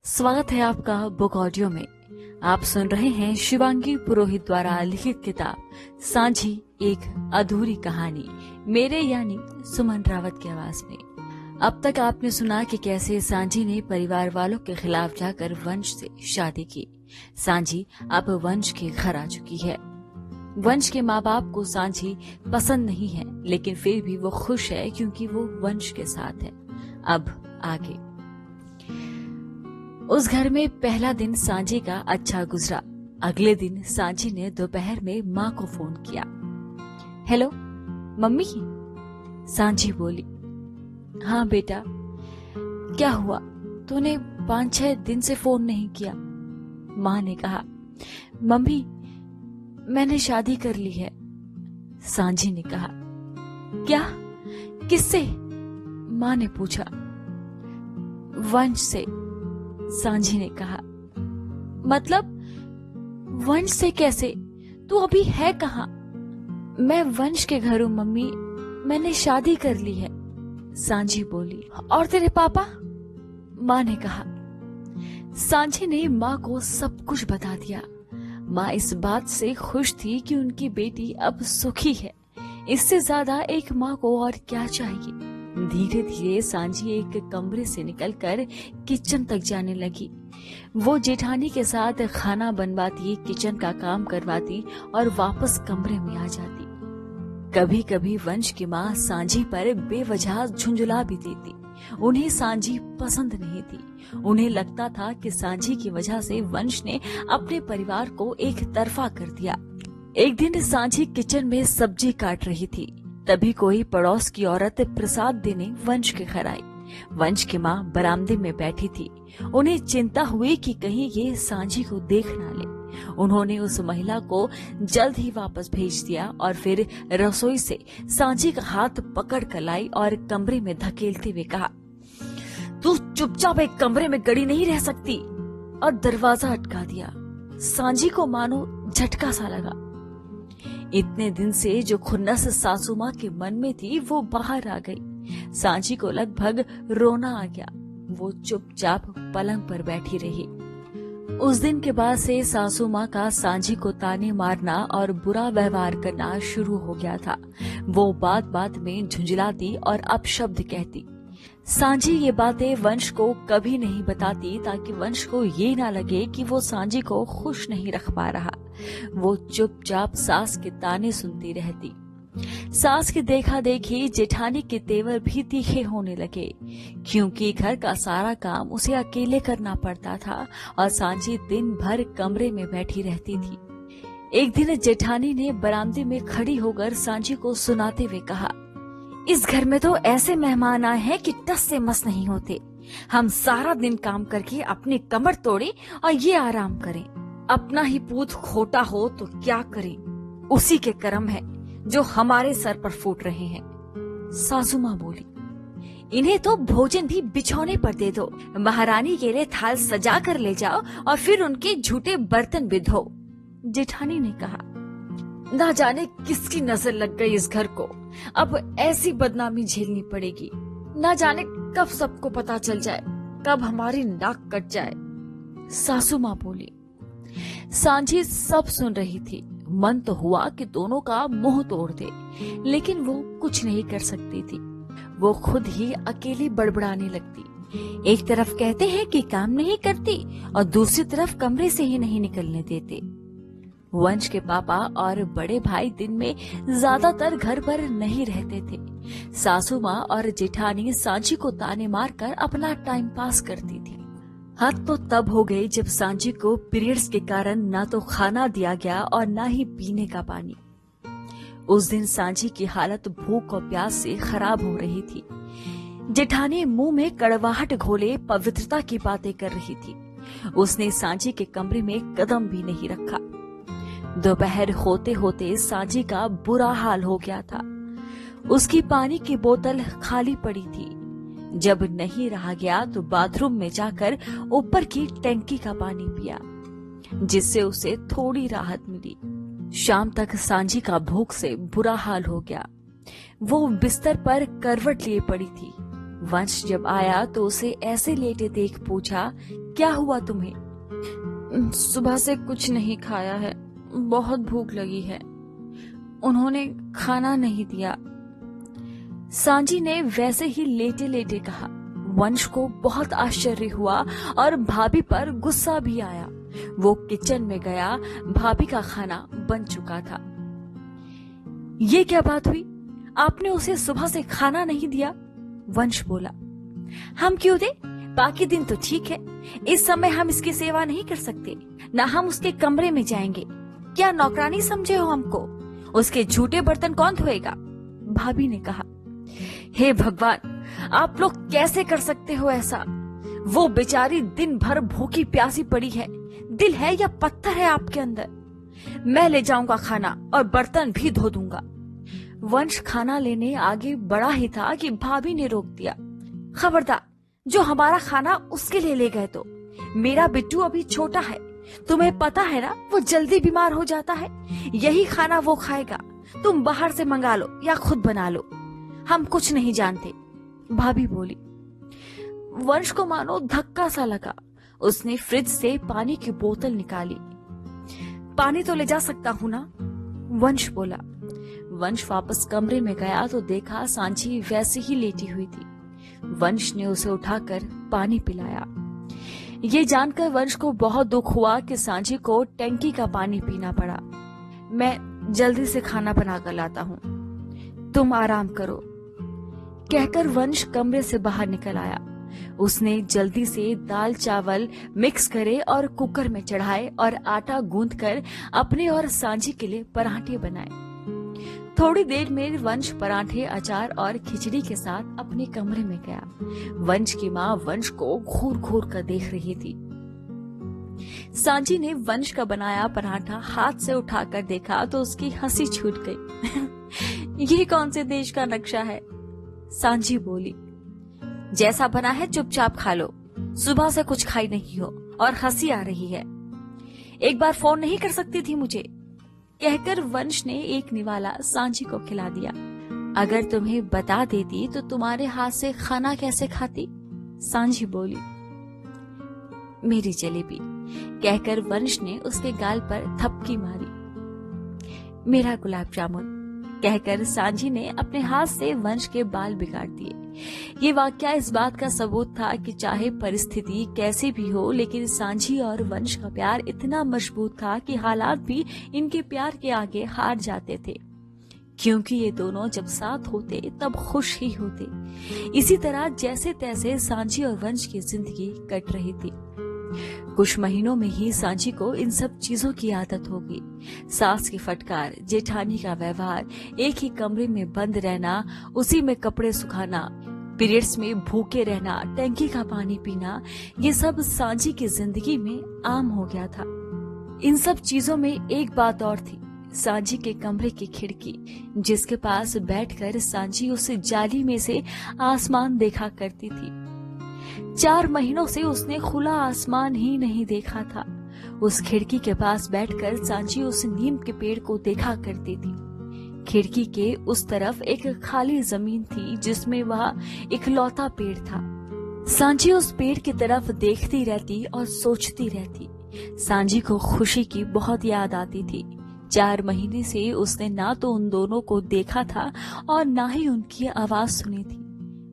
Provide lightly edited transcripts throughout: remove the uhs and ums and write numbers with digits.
स्वागत है आपका बुक ऑडियो में। आप सुन रहे हैं शिवांगी पुरोहित द्वारा लिखित किताब सांझी एक अधूरी कहानी, मेरे यानी सुमन रावत की आवाज में। अब तक आपने सुना कि कैसे सांझी ने परिवार वालों के खिलाफ जाकर वंश से शादी की। सांझी अब वंश के घर आ चुकी है। वंश के माँ बाप को सांझी पसंद नहीं है, लेकिन फिर भी वो खुश है क्योंकि वो वंश के साथ है। अब आगे उस घर में पहला दिन सांझी का अच्छा गुजरा। अगले दिन सांझी ने दोपहर में माँ को फोन किया। हेलो मम्मी, सांझी बोली। हाँ बेटा, क्या हुआ? तूने 5-6 दिन से फोन नहीं किया। माँ ने कहा, मम्मी मैंने शादी कर ली है। सांझी ने कहा, क्या? किससे? माँ ने पूछा। वंश से, सांझी ने कहा। मतलब वंश से कैसे? तू अभी है कहाँ? मैं वंश के घर हूँ मम्मी, मैंने शादी कर ली है, सांझी बोली। और तेरे पापा? माँ ने कहा। सांझी ने माँ को सब कुछ बता दिया। माँ इस बात से खुश थी कि उनकी बेटी अब सुखी है। इससे ज्यादा एक माँ को और क्या चाहिए। धीरे धीरे सांझी एक कमरे से निकलकर किचन तक जाने लगी। वो जेठानी के साथ खाना बनवाती, किचन का काम करवाती और वापस कमरे में आ जाती। कभी कभी वंश की माँ सांझी पर बेवजह झुंझुला भी देती। उन्हें सांझी पसंद नहीं थी। उन्हें लगता था कि सांझी की वजह से वंश ने अपने परिवार को एक तरफा कर दिया। एक दिन सांझी किचन में सब्जी काट रही थी, तभी कोई पड़ोस की औरत प्रसाद देने वंश के घर आई। वंश की माँ बरामदे में बैठी थी। उन्हें चिंता हुई कि कहीं ये सांझी को देख ना ले। उन्होंने उस महिला को जल्द ही वापस भेज दिया और फिर रसोई से सांझी का हाथ पकड़ कर लाई और कमरे में धकेलते हुए कहा, तू चुपचाप एक कमरे में गड़ी नहीं रह सकती, और दरवाजा अटका दिया। सांझी को मानो झटका सा लगा। इतने दिन से जो खुन्नस सासू माँ के मन में थी वो बाहर आ गई। सांझी को लगभग रोना आ गया। वो चुपचाप पलंग पर बैठी रही। उस दिन के बाद से सासू माँ का सांझी को ताने मारना और बुरा व्यवहार करना शुरू हो गया था। वो बात बात में झुंझलाती और अपशब्द कहती। सांझी ये बातें वंश को कभी नहीं बताती ताकि वंश को ये ना लगे कि वो सांझी को खुश नहीं रख पा रहा। वो चुपचाप सास के ताने सुनती रहती। सास की देखा देखी जेठानी के तेवर भी तीखे होने लगे, क्योंकि घर का सारा काम उसे अकेले करना पड़ता था और सांझी दिन भर कमरे में बैठी रहती थी। एक दिन जेठानी ने बरामदे में खड़ी होकर सांझी को सुनाते हुए कहा, इस घर में तो ऐसे मेहमान आए हैं कि टस से मस नहीं होते। हम सारा दिन काम करके अपनी कमर तोड़े और ये आराम करें। अपना ही पूत खोटा हो तो क्या करें? उसी के कर्म है जो हमारे सर पर फूट रहे हैं। सासू माँ बोली, इन्हें तो भोजन भी बिछौने पर दे दो। महारानी के लिए थाल सजा कर ले जाओ और फिर उनके झूठे बर्तन भी धो। जेठानी ने कहा, ना जाने किसकी नजर लग गई इस घर को। अब ऐसी बदनामी झेलनी पड़ेगी। ना जाने कब सबको पता चल जाए, कब हमारी नाक कट जाए। सासू माँ बोली। सांझी सब सुन रही थी। मन तो हुआ कि दोनों का मुंह तोड़ दे, लेकिन वो कुछ नहीं कर सकती थी। वो खुद ही अकेली बड़बड़ाने लगती। एक तरफ कहते हैं कि काम नहीं करती और दूसरी तरफ कमरे से ही नहीं निकलने देते। वंश के पापा और बड़े भाई दिन में ज्यादातर घर पर नहीं रहते थे। सासू माँ और जेठानी सांझी को ताने मारकर अपना टाइम पास करती थी। हद तो तब हो गई जब सांझी को पीरियड्स के कारण ना तो खाना दिया गया और ना ही पीने का पानी। उस दिन सांझी की हालत भूख और प्यास से खराब हो रही थी। जेठानी मुंह में कड़वाहट घोले पवित्रता की बातें कर रही थी। उसने सांझी के कमरे में कदम भी नहीं रखा। दोपहर होते होते सांझी का बुरा हाल हो गया था। उसकी पानी की बोतल खाली पड़ी थी। जब नहीं रहा गया तो बाथरूम में जाकर ऊपर की टैंकी का पानी पिया, जिससे उसे थोड़ी राहत मिली। शाम तक सांझी का भूख से बुरा हाल हो गया। वो बिस्तर पर करवट लिए पड़ी थी। वंश जब आया तो उसे ऐसे लेटे देख पूछा, क्या हुआ तुम्हें? सुबह से कुछ नहीं खाया है, बहुत भूख लगी है। उन्होंने खाना नहीं दिया। सांची ने वैसे ही लेटे लेटे कहा। वंश को बहुत आश्चर्य हुआ और भाभी पर गुस्सा भी आया। वो किचन में गया, भाभी का खाना बन चुका था। ये क्या बात हुई? आपने उसे सुबह से खाना नहीं दिया? वंश बोला। हम क्यों दे? बाकी दिन तो ठीक है। इस समय हम इसकी सेवा नहीं कर सकते, ना हम उसके कमरे में जाएंगे। क्या नौकरानी समझे हो हमको? उसके झूठे बर्तन कौन धोएगा? भाभी ने कहा। हे भगवान, आप लोग कैसे कर सकते हो ऐसा? वो बेचारी दिन भर भूखी प्यासी पड़ी है। दिल है या पत्थर है आपके अंदर? मैं ले जाऊंगा खाना और बर्तन भी धो दूंगा। वंश खाना लेने आगे बढ़ा ही था कि भाभी ने रोक दिया। खबरदार, जो हमारा खाना उसके लिए ले गए तो। मेरा बिट्टू अभी छोटा है, तुम्हें पता है ना, वो जल्दी बीमार हो जाता है। यही खाना वो खाएगा। तुम बाहर से मंगा लो या खुद बना लो, हम कुछ नहीं जानते। भाभी बोली। वंश को मानो धक्का सा लगा। उसने फ्रिज से पानी की बोतल निकाली। पानी तो ले जा सकता हूँ ना? वंश बोला। वंश वापस कमरे में गया तो देखा सांची वैसे ही लेटी हुई थी। वंश ने उसे उठाकर पानी पिलाया। ये जानकर वंश को बहुत दुख हुआ कि सांची को टंकी का पानी पीना पड़ा। मैं जल्दी से खाना बनाकर लाता हूँ, तुम आराम करो, कहकर वंश कमरे से बाहर निकल आया। उसने जल्दी से दाल चावल मिक्स करे और कुकर में चढ़ाए और आटा गूंथकर अपने और सांची के लिए पराठे बनाए। थोड़ी देर में वंश पराठे, अचार और खिचड़ी के साथ अपने कमरे में गया। वंश की माँ वंश को घूर घूर कर देख रही थी। सांची ने वंश का बनाया पराठा हाथ से उठाकर देखा तो उसकी हंसी छूट गई। ये कौन से देश का नक्शा है? सांची बोली। जैसा बना है चुपचाप खा लो, सुबह से कुछ खाई नहीं हो और हंसी आ रही है। एक बार फोन नहीं कर सकती थी मुझे? कहकर वंश ने एक निवाला सांची को खिला दिया। अगर तुम्हें बता देती तो तुम्हारे हाथ से खाना कैसे खाती? सांची बोली। मेरी जलेबी, कहकर वंश ने उसके गाल पर थपकी मारी। मेरा गुलाब जामुन, कहकर सांची ने अपने हाथ से वंश के बाल बिगाड़ दिए। ये वाकया इस बात का सबूत था कि चाहे परिस्थिति कैसी भी हो, लेकिन सांची और वंश का प्यार इतना मजबूत था कि हालात भी इनके प्यार के आगे हार जाते थे, क्योंकि ये दोनों जब साथ होते तब खुश ही होते। इसी तरह जैसे तैसे सांची और वंश की जिंदगी कट रही थी। कुछ महीनों में ही सांची को इन सब चीजों की आदत हो गई। सास की फटकार, जेठानी का व्यवहार, एक ही कमरे में बंद रहना, उसी में कपड़े सुखाना, पीरियड्स में भूखे रहना, टंकी का पानी पीना, ये सब सांची की जिंदगी में आम हो गया था। इन सब चीजों में एक बात और थी, सांची के कमरे की खिड़की, जिसके पास बैठकर सांची उस जाली में से आसमान देखा करती थी। 4 महीनों से उसने खुला आसमान ही नहीं देखा था। उस खिड़की के पास बैठकर सांची उस नीम के पेड़ को देखा करती थी। खिड़की के उस तरफ एक खाली जमीन थी जिसमें वह इकलौता पेड़ था। सांची उस पेड़ की तरफ देखती रहती और सोचती रहती। सांची को खुशी की बहुत याद आती थी। 4 महीने से उसने ना तो उन दोनों को देखा था और ना ही उनकी आवाज सुनी थी।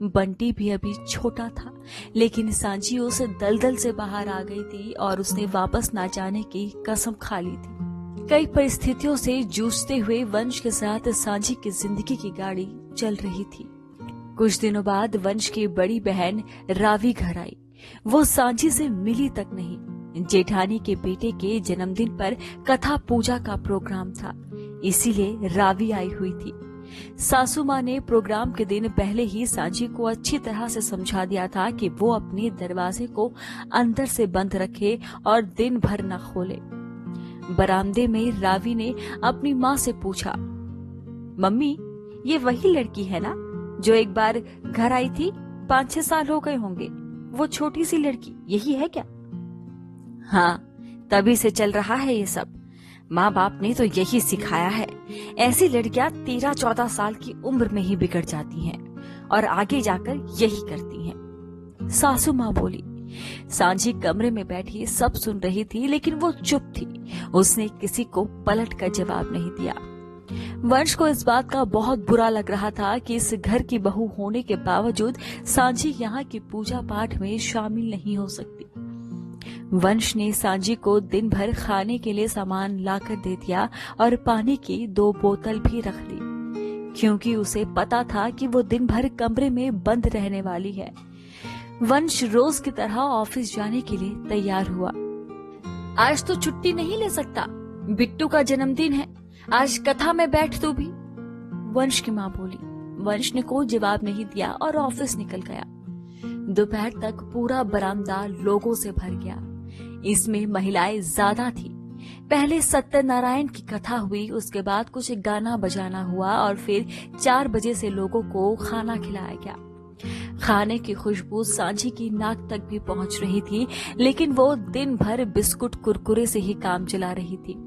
बंटी भी अभी छोटा था, लेकिन सांची उस दलदल से बाहर आ गई थी और उसने वापस ना जाने की कसम खा ली थी। कई परिस्थितियों से जूझते हुए वंश के साथ सांची की जिंदगी की गाड़ी चल रही थी। कुछ दिनों बाद वंश की बड़ी बहन रावी घर आई। वो सांची से मिली तक नहीं। जेठानी के बेटे के जन्मदिन पर कथा पूजा का प्रोग्राम था, इसीलिए रावी आई हुई थी। सासू माँ ने प्रोग्राम के दिन पहले ही सांची को अच्छी तरह से समझा दिया था कि वो अपने दरवाजे को अंदर से बंद रखे और दिन भर न खोले। बरामदे में रावी ने अपनी माँ से पूछा, मम्मी, ये वही लड़की है ना जो एक बार घर आई थी? 5-6 साल हो गए होंगे। वो छोटी सी लड़की यही है क्या? हाँ, तभी से चल रहा है ये सब। माँ बाप ने तो यही सिखाया है। ऐसी लड़कियां 13-14 साल की उम्र में ही बिगड़ जाती हैं और आगे जाकर यही करती हैं। सासू माँ बोली, सांझी कमरे में बैठी सब सुन रही थी, लेकिन वो चुप थी। उसने किसी को पलट कर जवाब नहीं दिया। वंश को इस बात का बहुत बुरा लग रहा था कि इस घर की बहू होने के बावजूद सांझी यहाँ की पूजा पाठ में शामिल नहीं हो सकती। वंश ने सांझी को दिन भर खाने के लिए सामान लाकर दे दिया और पानी की 2 बोतल भी रख दी, क्योंकि उसे पता था कि वो दिन भर कमरे में बंद रहने वाली है। वंश रोज की तरह ऑफिस जाने के लिए तैयार हुआ। आज तो छुट्टी नहीं ले सकता, बिट्टू का जन्मदिन है, आज कथा में बैठ तू भी, वंश की माँ बोली। वंश ने कोई जवाब नहीं दिया और ऑफिस निकल गया। दोपहर तक पूरा बरामदा लोगों से भर गया। इसमें महिलाएं ज्यादा थी। पहले सत्यनारायण की कथा हुई, उसके बाद कुछ गाना बजाना हुआ और फिर 4 बजे से लोगों को खाना खिलाया गया। खाने की खुशबू सांझी की नाक तक भी पहुंच रही थी, लेकिन वो दिन भर बिस्कुट कुरकुरे से ही काम चला रही थी।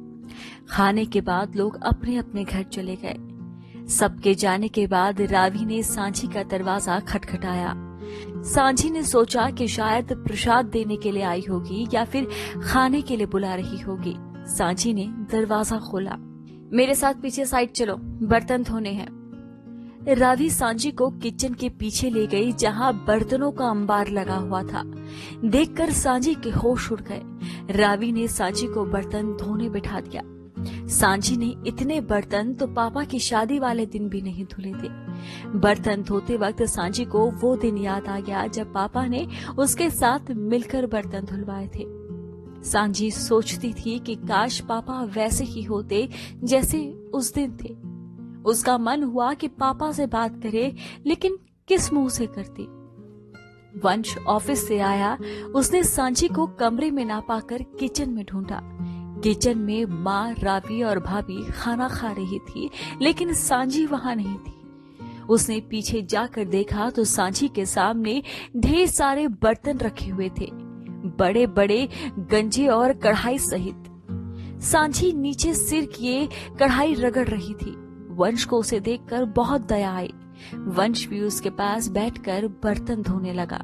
खाने के बाद लोग अपने अपने घर चले गए। सबके जाने के बाद रावी ने सांझी का दरवाजा खटखटाया। सांझी ने सोचा कि शायद प्रसाद देने के लिए आई होगी या फिर खाने के लिए बुला रही होगी। सांझी ने दरवाजा खोला। मेरे साथ पीछे साइड चलो, बर्तन धोने हैं। रावी सांझी को किचन के पीछे ले गई, जहां बर्तनों का अंबार लगा हुआ था। देखकर सांझी के होश उड़ गए। रावी ने सांझी को बर्तन धोने बिठा दिया। सांझी ने इतने बर्तन तो पापा की शादी वाले दिन भी नहीं धुले थे। बर्तन धोते वक्त सांझी को वो दिन याद आ गया जब पापा ने उसके साथ मिलकर बर्तन धुलवाए थे। सांझी सोचती थी कि काश पापा वैसे ही होते जैसे उस दिन थे। उसका मन हुआ कि पापा से बात करे, लेकिन किस मुंह से करती। वंश ऑफिस से आया। उसने सांझी को कमरे में ना पाकर किचन में ढूंढा। किचन में माँ, रावी और भाभी खाना खा रही थी, लेकिन सांझी वहां नहीं थी। उसने पीछे जाकर देखा तो सांझी के सामने ढेर सारे बर्तन रखे हुए थे, बड़े बड़े गंजे और कढ़ाई सहित। सांझी नीचे सिर किए कढ़ाई रगड़ रही थी। वंश को उसे देखकर बहुत दया आई। वंश भी उसके पास बैठकर बर्तन धोने लगा।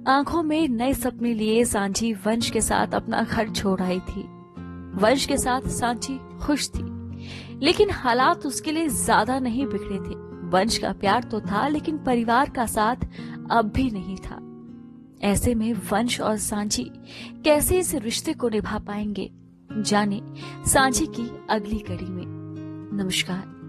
आंखों में नए सपने लिए सांझी वंश के साथ अपना घर छोड़ आई थी। वंश के साथ सांझी खुश थी, लेकिन हालात उसके लिए ज्यादा नहीं बिगड़े थे। वंश का प्यार तो था, लेकिन परिवार का साथ अब भी नहीं था। ऐसे में वंश और सांझी कैसे इस रिश्ते को निभा पाएंगे, जाने सांझी की अगली कड़ी में। नमस्कार।